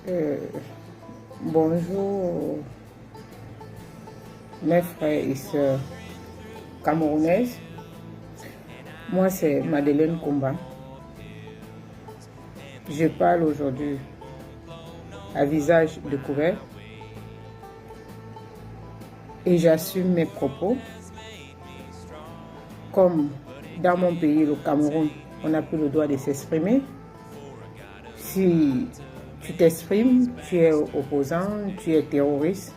Euh, Bonjour mes frères et sœurs camerounaises. Moi c'est Madeleine Kumba. Je parle aujourd'hui à visage découvert et j'assume mes propos. Comme dans mon pays, le Cameroun, on n'a plus le droit de s'exprimer. Si tu t'exprimes, tu es opposant, tu es terroriste.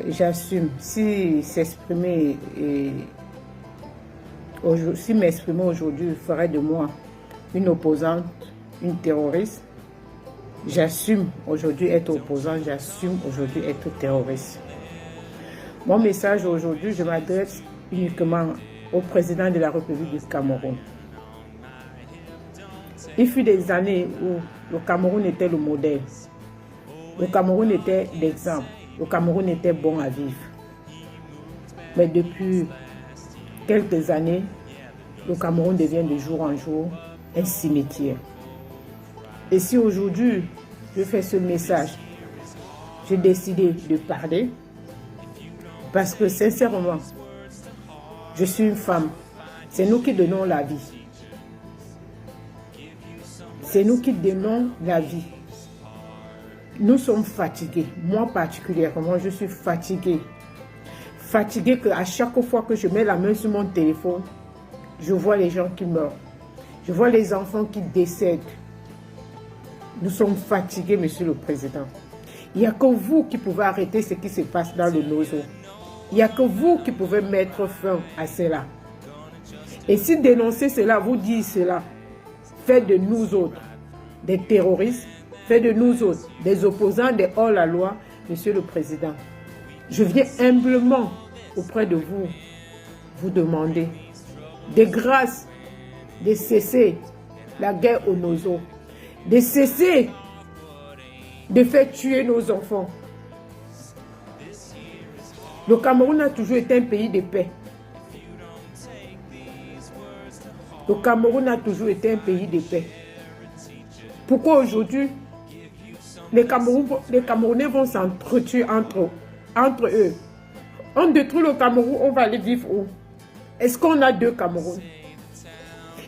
J'assume. Si m'exprimer aujourd'hui ferait de moi une opposante, une terroriste, j'assume aujourd'hui être opposant, j'assume aujourd'hui être terroriste. Mon message aujourd'hui, je m'adresse uniquement au président de la République du Cameroun. Il fut des années où le Cameroun était le modèle. Le Cameroun était l'exemple. Le Cameroun était bon à vivre. Mais depuis quelques années, le Cameroun devient de jour en jour un cimetière. Et si aujourd'hui, je fais ce message, j'ai décidé de parler parce que sincèrement, je suis une femme. C'est nous qui donnons la vie. C'est nous qui donnons la vie. Nous sommes fatigués. Moi particulièrement, je suis fatiguée. Fatiguée qu'à chaque fois que je mets la main sur mon téléphone, je vois les gens qui meurent. Je vois les enfants qui décèdent. Nous sommes fatigués, Monsieur le Président. Il n'y a que vous qui pouvez arrêter ce qui se passe dans le Nozo. Il n'y a que vous qui pouvez mettre fin à cela. Et si dénoncer cela, vous dites cela, fait de nous autres des terroristes, fait de nous autres des opposants des hors-la-loi, Monsieur le Président. Je viens humblement auprès de vous, vous demander de grâce de cesser la guerre au Nozo, de cesser de faire tuer nos enfants. Le Cameroun a toujours été un pays de paix. Le Cameroun a toujours été un pays de paix. Pourquoi aujourd'hui, les Camerounais vont s'entretuer entre eux? On détruit le Cameroun, on va aller vivre où? Est-ce qu'on a deux Cameroun?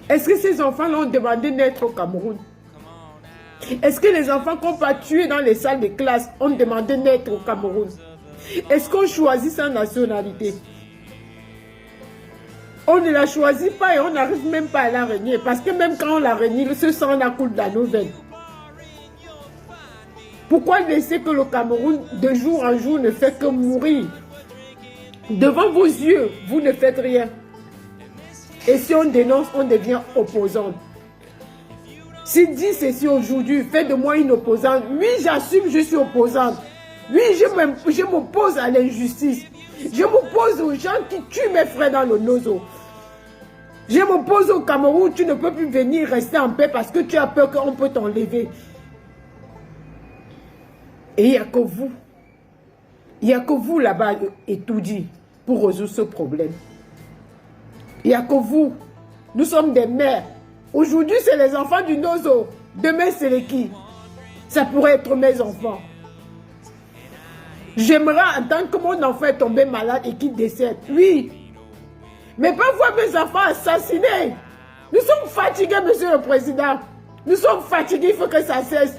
Est-ce que ces enfants-là ont demandé d'être au Cameroun? Est-ce que les enfants qu'on va tuer dans les salles de classe ont demandé d'être au Cameroun? Est-ce qu'on choisit sa nationalité? On ne la choisit pas et on n'arrive même pas à la renier. Parce que même quand on la renie, ce sang la coule dans nos veines. Pourquoi laisser que le Cameroun, de jour en jour, ne fait que mourir? Devant vos yeux, vous ne faites rien. Et si on dénonce, on devient opposant. Si dit ceci aujourd'hui, fait de moi une opposante. Oui, j'assume, je suis opposante. Oui, je m'oppose à l'injustice. Je m'oppose aux gens qui tuent mes frères dans le Nozo. Je m'oppose au Cameroun, tu ne peux plus venir rester en paix parce que tu as peur qu'on peut t'enlever. Et il n'y a que vous. Il n'y a que vous là-bas et tout dit pour résoudre ce problème. Il n'y a que vous. Nous sommes des mères. Aujourd'hui, c'est les enfants du Nozo. Demain, c'est les qui? Ça pourrait être mes enfants. J'aimerais entendre que mon enfant est tombé malade et qu'il décède. Oui. Mais pas voir mes enfants assassinés. Nous sommes fatigués, Monsieur le Président. Nous sommes fatigués, il faut que ça cesse.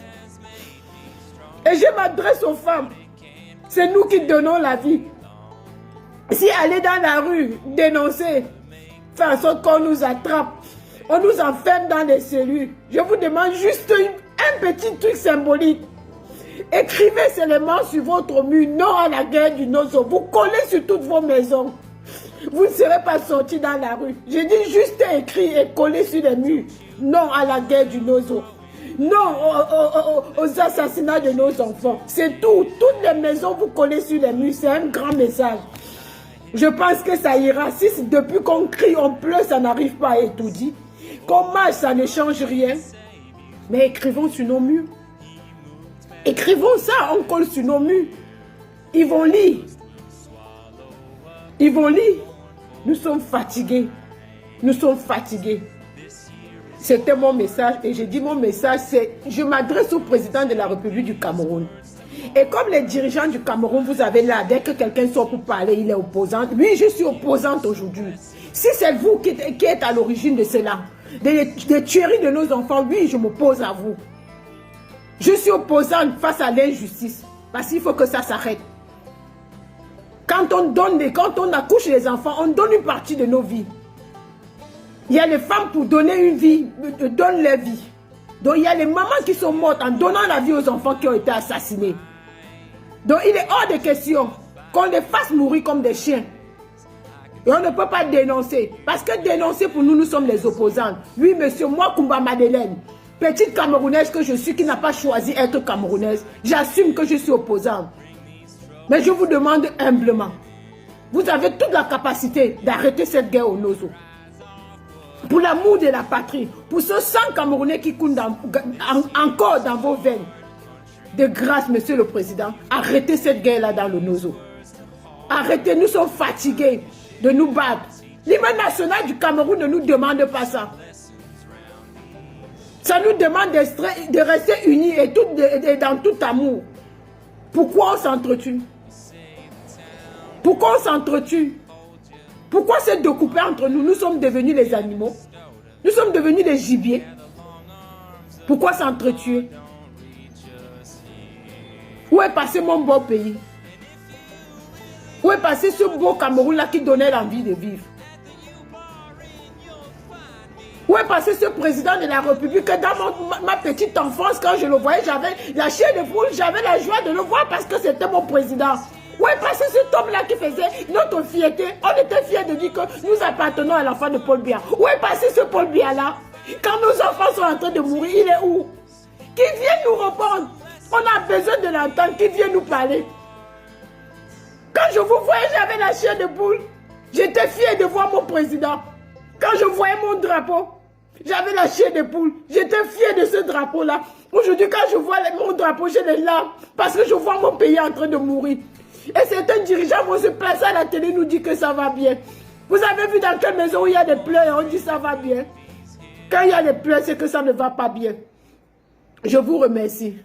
Et je m'adresse aux femmes. C'est nous qui donnons la vie. Si aller dans la rue, dénoncer, faire en sorte qu'on nous attrape, on nous enferme dans les cellules. Je vous demande juste un petit truc symbolique. Écrivez seulement sur votre mur, non à la guerre du Nozo. Vous collez sur toutes vos maisons. Vous ne serez pas sortis dans la rue. Je dis juste écrit et coller sur les murs. Non à la guerre du Nozo. Non aux assassinats de nos enfants. C'est tout. Toutes les maisons, vous collez sur les murs. C'est un grand message. Je pense que ça ira. Si depuis qu'on crie, on pleure, ça n'arrive pas à étudier. Qu'on marche, ça ne change rien. Mais écrivons sur nos murs. Écrivons ça, on colle sur nos murs. Ils vont lire. Ils vont lire. Nous sommes fatigués. Nous sommes fatigués. C'était mon message et j'ai dit mon message, c'est je m'adresse au président de la République du Cameroun. Et comme les dirigeants du Cameroun, vous avez là, dès que quelqu'un sort pour parler, il est opposant. Oui, je suis opposante aujourd'hui. Si c'est vous qui êtes à l'origine de cela, des tueries de nos enfants, oui, je m'oppose à vous. Je suis opposante face à l'injustice. Parce qu'il faut que ça s'arrête. Quand on accouche les enfants, on donne une partie de nos vies. Il y a les femmes pour donner une vie, donnent leur vie. Donc il y a les mamans qui sont mortes en donnant la vie aux enfants qui ont été assassinés. Donc il est hors de question qu'on les fasse mourir comme des chiens. Et on ne peut pas dénoncer. Parce que dénoncer pour nous, nous sommes les opposants. Oui, monsieur, moi, Kumba Madeleine, petite Camerounaise que je suis, qui n'a pas choisi d'être Camerounaise, j'assume que je suis opposante. Mais je vous demande humblement, vous avez toute la capacité d'arrêter cette guerre au Nozo. Pour l'amour de la patrie, pour ce sang camerounais qui coule encore dans vos veines. De grâce, monsieur le président, arrêtez cette guerre-là dans le Nozo. Arrêtez, nous sommes fatigués de nous battre. L'hymne national du Cameroun ne nous demande pas ça. Ça nous demande de rester unis et dans tout amour. Pourquoi on s'entretue? Pourquoi on s'entretue? Pourquoi c'est de couper entre nous? Nous sommes devenus les animaux. Nous sommes devenus des gibiers. Pourquoi s'entretuer? Où est passé mon beau pays? Où est passé ce beau Cameroun-là qui donnait l'envie de vivre? Où est passé ce président de la République que dans ma petite enfance, quand je le voyais, j'avais la chair de poule, j'avais la joie de le voir parce que c'était mon président. Où est passé cet homme-là qui faisait notre fierté? On était fiers de dire que nous appartenons à l'enfant de Paul Biya. Où est passé ce Paul Biya-là? Quand nos enfants sont en train de mourir, il est où? Qui vient nous répondre? On a besoin de l'entendre, qui vient nous parler. Quand je vous voyais, j'avais la chair de poule. J'étais fier de voir mon président. Quand je voyais mon drapeau, j'avais la chair de poule. J'étais fier de ce drapeau-là. Aujourd'hui, quand je vois mon drapeau, j'ai les larmes. Parce que je vois mon pays en train de mourir. Et certains dirigeants vont se placer à la télé et nous dire que ça va bien. Vous avez vu dans quelle maison où il y a des pleurs et on dit ça va bien. Quand il y a des pleurs, c'est que ça ne va pas bien. Je vous remercie.